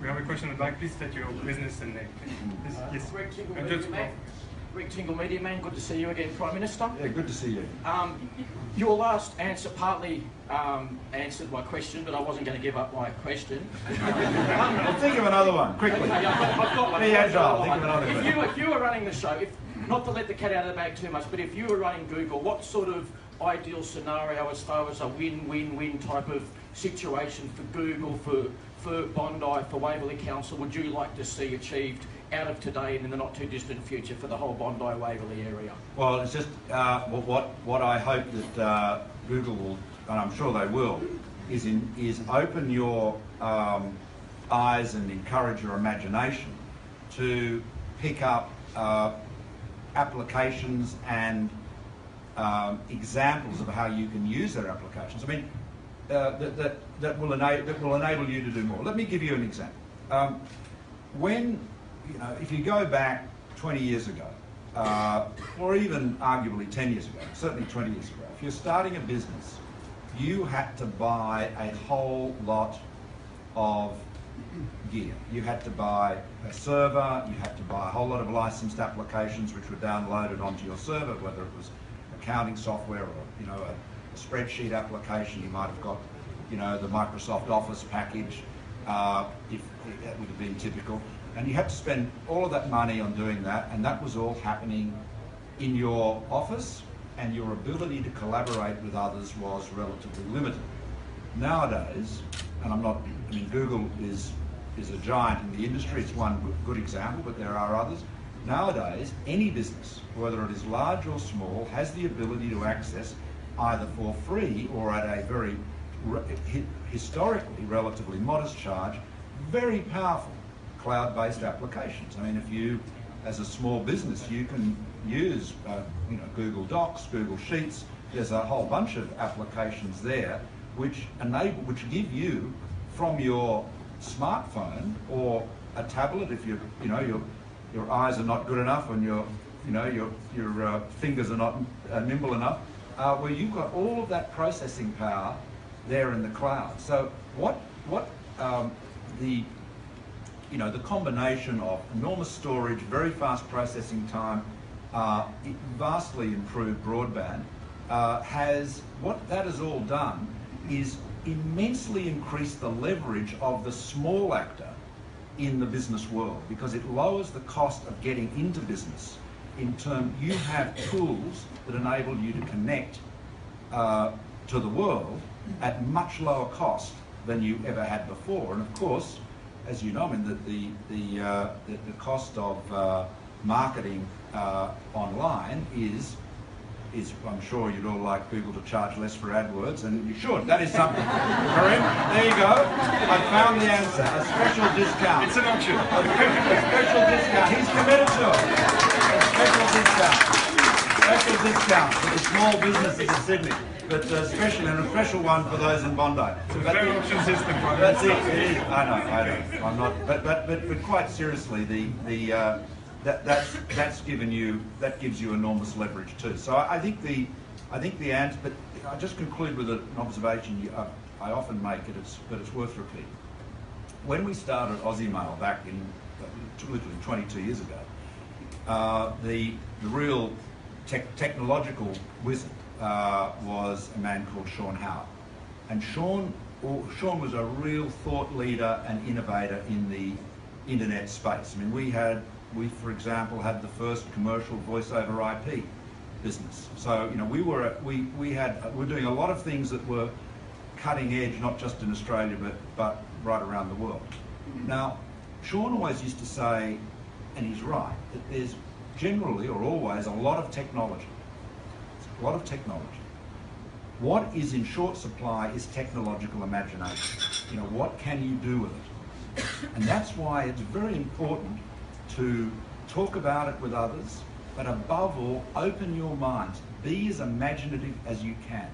We have a question in the back. Please state your business and name. Yes. Greg Tingle, And Media Man. Greg Tingle, Media Man. Good to see you again, Prime Minister. Yeah, good to see you. Your last answer partly answered my question, but I wasn't going to give up my question. Well, think of another one, quickly. Okay, I've got one. Be agile, think of another one. If you were running the show, not to let the cat out of the bag too much, but if you were running Google, what sort of ideal scenario as far as a win-win-win type of situation for Google, for Bondi, for Waverley Council, would you like to see achieved out of today and in the not too distant future for the whole Bondi Waverley area? Well, it's just what I hope that Google will, and I'm sure they will, is open your eyes and encourage your imagination to pick up applications and examples of how you can use their applications. I mean, that will enable you to do more. Let me give you an example. If you go back 20 years ago, or even arguably 10 years ago, certainly 20 years ago, if you're starting a business, you had to buy a whole lot of gear. You had to buy a server, you had to buy a whole lot of licensed applications which were downloaded onto your server, whether it was accounting software or a spreadsheet application. You might have got the Microsoft Office package, if that would have been typical. And you had to spend all of that money on doing that, and that was all happening in your office, and your ability to collaborate with others was relatively limited. Nowadays, and Google is a giant in the industry, it's one good example, but there are others. Nowadays, any business, whether it is large or small, has the ability to access, either for free or at a very historically relatively modest charge, very powerful cloud-based applications. I mean, if you, as a small business, you can use Google Docs, Google Sheets. There's a whole bunch of applications there which give you, from your smartphone or a tablet, if your eyes are not good enough and your fingers are not nimble enough, where you've got all of that processing power there in the cloud. So the combination of enormous storage, very fast processing time, vastly improved broadband, what that has all done is immensely increase the leverage of the small actor in the business world, because it lowers the cost of getting into business. You have tools that enable you to connect to the world at much lower cost than you ever had before. And of course, as you know, the cost of marketing online is, I'm sure you'd all like Google to charge less for AdWords, and you should. That is something. Karim, there you go. I found the answer. A special discount. It's an option. A special discount. He's committed to it. A special discount. Special discount for the small businesses in Sydney. But especially, and a special one for those in Bondi. It's a very option system. That's it. It is. I know. I'm not. But quite seriously, that gives you enormous leverage too. So I think the answer. But I just conclude with an observation I often make it, but it's worth repeating. When we started Aussie Mail back in literally 22 years ago, the real technological wizard was a man called Sean Howard, and Sean was a real thought leader and innovator in the internet space. I mean, we for example had the first commercial voice over IP business. So we were doing a lot of things that were cutting edge, not just in Australia but right around the world. Now, Sean always used to say, and he's right, that there's generally or always a lot of technology. A lot of technology. What is in short supply is technological imagination. What can you do with it? And that's why it's very important to talk about it with others, but above all, open your minds. Be as imaginative as you can.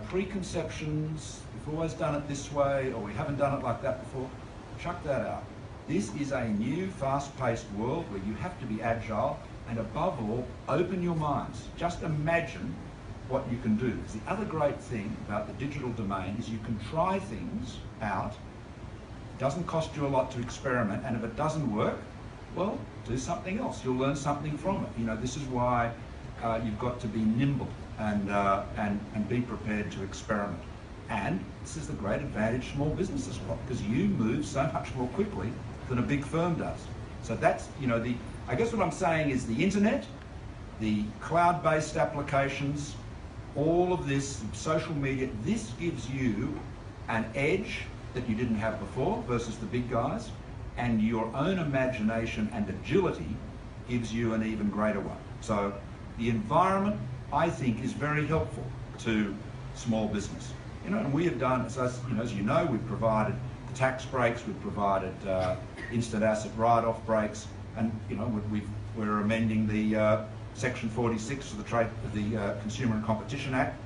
Preconceptions, we've always done it this way, or we haven't done it like that before, chuck that out. This is a new, fast-paced world where you have to be agile, and above all, open your minds. Just imagine what you can do. The other great thing about the digital domain is you can try things out It doesn't cost you a lot to experiment, and if it doesn't work, well, do something else. You'll learn something from it. You know, this is why you've got to be nimble and be prepared to experiment. And this is the great advantage small businesses got, because you move so much more quickly than a big firm does. So that's, you know, I guess what I'm saying is the internet, the cloud-based applications, all of this, social media, this gives you an edge that you didn't have before versus the big guys, and your own imagination and agility gives you an even greater one. So the environment, I think, is very helpful to small business. You know, and we have done, as you know, we've provided tax breaks, we've provided instant asset write-off breaks, and you know, we're amending the Section 46 of the Consumer and Competition Act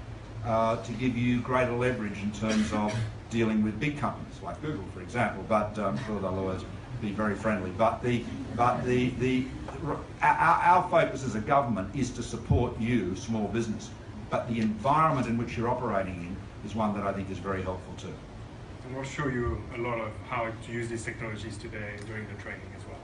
to give you greater leverage in terms of dealing with big companies like Google, for example. But I'm sure they'll always be very friendly. But our focus as a government is to support you, small business. But the environment in which you're operating in is one that I think is very helpful too. And we'll show you a lot of how to use these technologies today during the training as well.